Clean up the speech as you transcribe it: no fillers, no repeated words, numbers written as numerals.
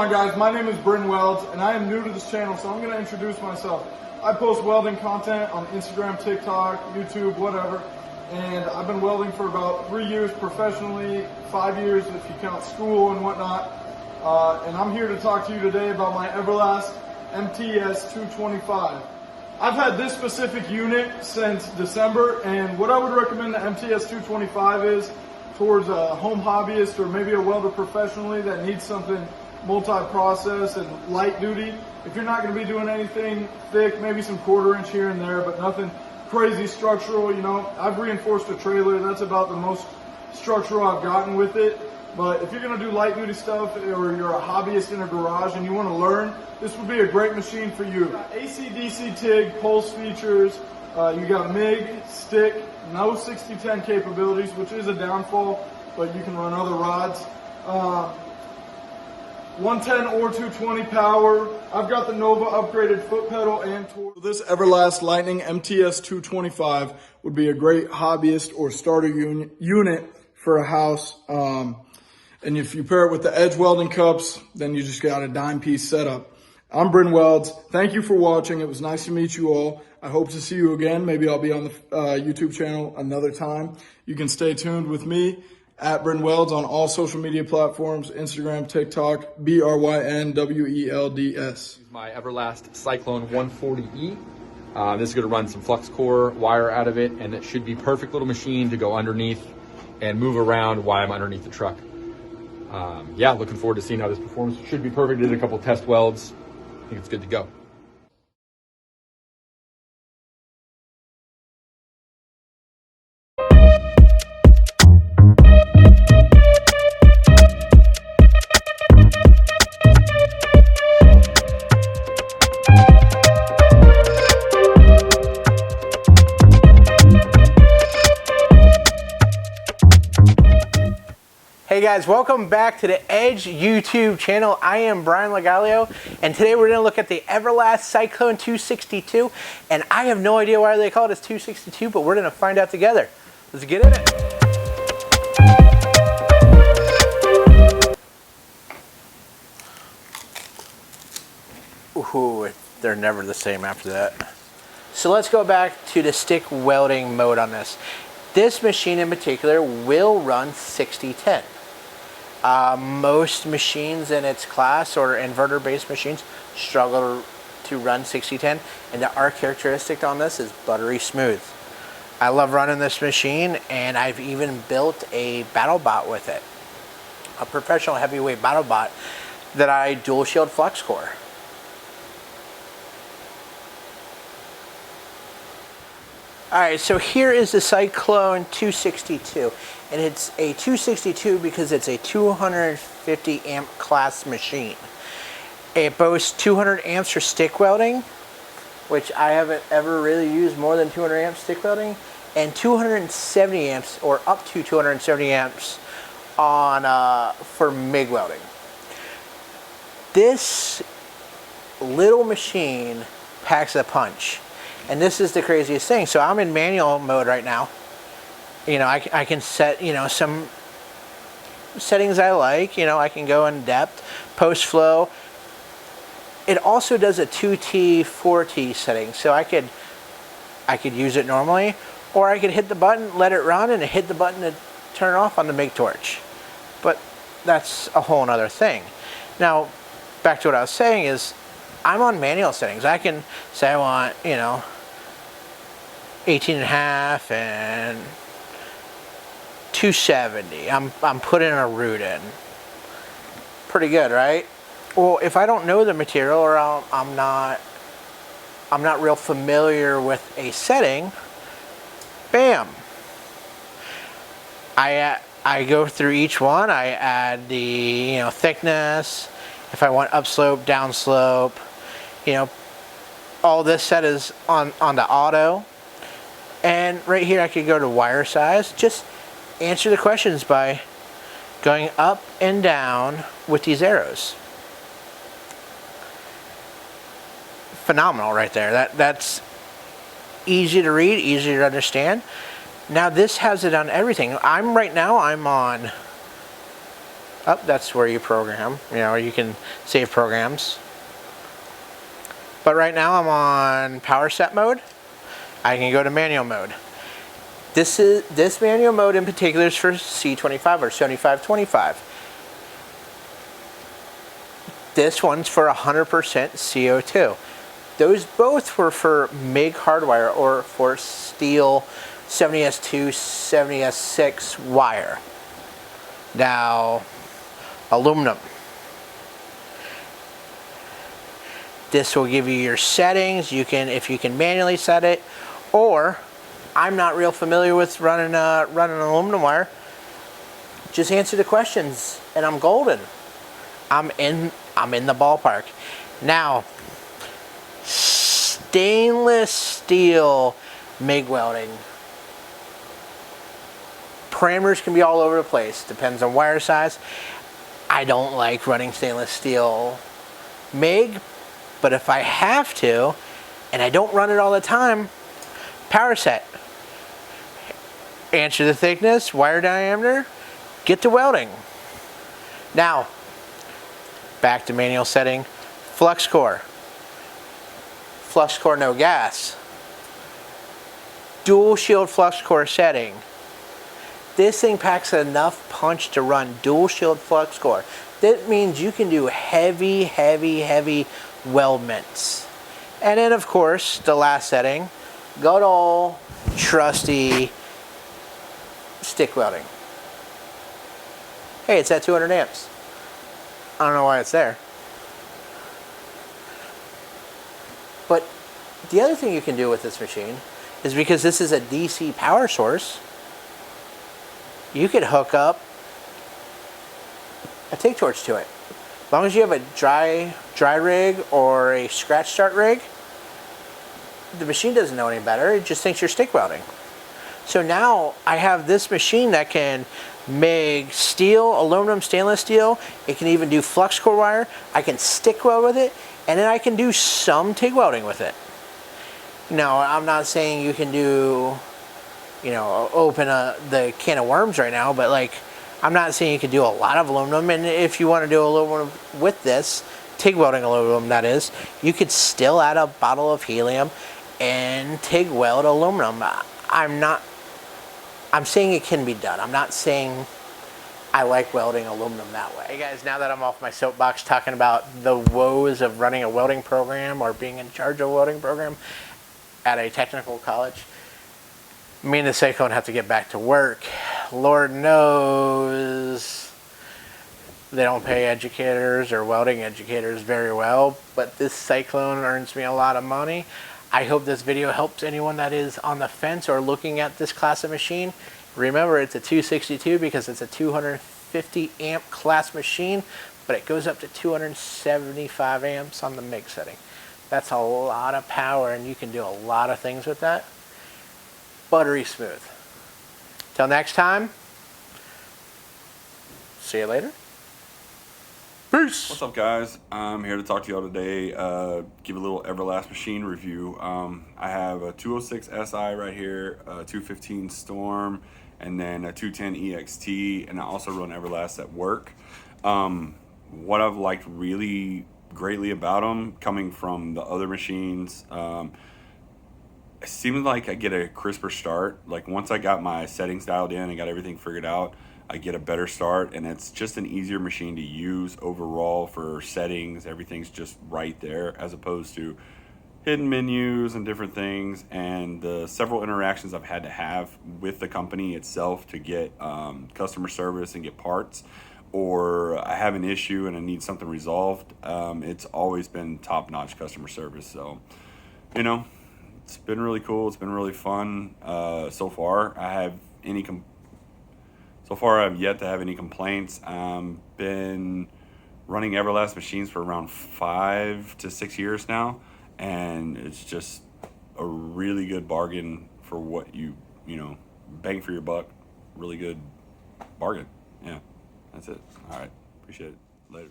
on, guys? My name is Bryn Welds, and I am new to this channel, so I'm going to introduce myself. I post welding content on Instagram, TikTok, YouTube, whatever, and I've been welding for about 3 years professionally, 5 years if you count school and whatnot, and I'm here to talk to you today about my Everlast MTS 225. I've had this specific unit since December, and what I would recommend the MTS 225 is towards a home hobbyist or maybe a welder professionally that needs something multi-process and light duty. If you're not going to be doing anything thick, maybe some 1/4 inch here and there, but nothing crazy structural, you know. I've reinforced a trailer. That's about the most structural I've gotten with it. But if you're going to do light duty stuff or you're a hobbyist in a garage and you want to learn, this would be a great machine for you. AC/DC TIG, pulse features, you got MIG, stick, no 60-10 capabilities, which is a downfall, but you can run other rods. 110 or 220 power. I've got the Nova upgraded foot pedal and torque. This Everlast Lightning MTS 225 would be a great hobbyist or starter unit for a house. And if you pair it with the Edge welding cups, then you just got a dime piece setup. I'm Bryn Welds. Thank you for watching. It was nice to meet you all. I hope to see you again. Maybe I'll be on the YouTube channel another time. You can stay tuned with me at Bryn Welds on all social media platforms, Instagram, TikTok, BRYNWELDS. My Everlast Cyclone 140E. This is going to run some flux core wire out of it, and it should be perfect little machine to go underneath and move around while I'm underneath the truck. Yeah, looking forward to seeing how this performs. Should be perfect. Did a couple test welds. I think it's good to go. Hey guys, welcome back to the Edge YouTube channel. I am Brian Legalio, and today we're going to look at the Everlast Cyclone 262, and I have no idea why they call it as 262, but we're going to find out together. Let's get in it. Ooh, they're never the same after that. So let's go back to the stick welding mode on this. This machine in particular will run 60-10. Most machines in its class or inverter-based machines struggle to run 60-10, and the arc characteristic on this is buttery smooth. I love running this machine, and I've even built a battle bot with it, a professional heavyweight battle bot that I dual shield flux core. Alright, so here is the Cyclone 262, and it's a 262 because it's a 250 amp class machine. It boasts 200 amps for stick welding, which I haven't ever really used more than 200 amps stick welding, and 270 amps or up to 270 amps on for MIG welding. This little machine packs a punch. And this is the craziest thing. So I'm in manual mode right now. You know, I can set, you know, some settings I like. You know, I can go in depth, post flow. It also does a 2T, 4T setting. So I could use it normally, or I could hit the button, let it run, and hit the button to turn it off on the MIG torch. But that's a whole nother thing. Now, back to what I was saying is, I'm on manual settings. I can say I want, you know, 18.5 and 270. I'm putting a root in. Pretty good, right? Well, if I don't know the material or I'm not real familiar with a setting, bam. I go through each one. I add the, you know, thickness. If I want upslope, downslope, you know, all this set is on the auto. And right here I could go to wire size. Just answer the questions by going up and down with these arrows. Phenomenal right there. That's easy to read, easy to understand. Now this has it on everything. I'm on Up, that's where you program. You know, you can save programs. But right now I'm on power set mode. I can go to manual mode. This manual mode in particular is for C25 or 7525. This one's for 100% CO2. Those both were for MIG hardwire or for steel 70S2, 70S6 wire. Now, aluminum. This will give you your settings. You can, if you can manually set it, or I'm not real familiar with running aluminum wire. Just answer the questions, and I'm golden. I'm in the ballpark. Now, stainless steel MIG welding. Parameters can be all over the place. Depends on wire size. I don't like running stainless steel MIG, but if I have to, and I don't run it all the time, power set. Answer the thickness, wire diameter, get to welding. Now, back to manual setting, flux core. Flux core, no gas. Dual shield flux core setting. This thing packs enough punch to run dual shield flux core. That means you can do heavy, heavy, heavy weldments. And then of course, the last setting, good old trusty stick welding. Hey, it's at 200 amps. I don't know why it's there. But the other thing you can do with this machine is, because this is a DC power source, you could hook up a TIG torch to it. As long as you have a dry rig or a scratch start rig, the machine doesn't know any better. It just thinks you're stick welding. So now I have this machine that can MIG steel, aluminum, stainless steel. It can even do flux core wire. I can stick weld with it, and then I can do some TIG welding with it. Now, I'm not saying you can do, you know, open the can of worms right now, but like, I'm not saying you can do a lot of aluminum. And if you want to do aluminum with this, TIG welding aluminum that is, you could still add a bottle of helium and TIG weld aluminum. I'm saying it can be done. I'm not saying I like welding aluminum that way. Hey guys, now that I'm off my soapbox talking about the woes of running a welding program or being in charge of a welding program at a technical college, me and the Cyclone have to get back to work. Lord knows they don't pay educators or welding educators very well, but this Cyclone earns me a lot of money. I hope this video helps anyone that is on the fence or looking at this class of machine. Remember, it's a 262 because it's a 250 amp class machine, but it goes up to 275 amps on the MIG setting. That's a lot of power, and you can do a lot of things with that. Buttery smooth. Till next time, see you later. Peace. What's up, guys? I'm here to talk to y'all today, give a little Everlast machine review. I have a 206 SI right here, a 215 Storm, and then a 210 EXT, and I also run Everlast at work. What I've liked really greatly about them, coming from the other machines, it seems like I get a crisper start. Like, once I got my settings dialed in and got everything figured out, I get a better start, and it's just an easier machine to use overall for settings. Everything's just right there, as opposed to hidden menus and different things, and the several interactions I've had to have with the company itself to get customer service and get parts, or I have an issue and I need something resolved. It's always been top-notch customer service. So, you know, it's been really cool. It's been really fun so far. So far, I've yet to have any complaints. Been running Everlast machines for around 5 to 6 years now, and it's just a really good bargain for what you know, bang for your buck. Really good bargain. Yeah, that's it. All right, appreciate it. Later.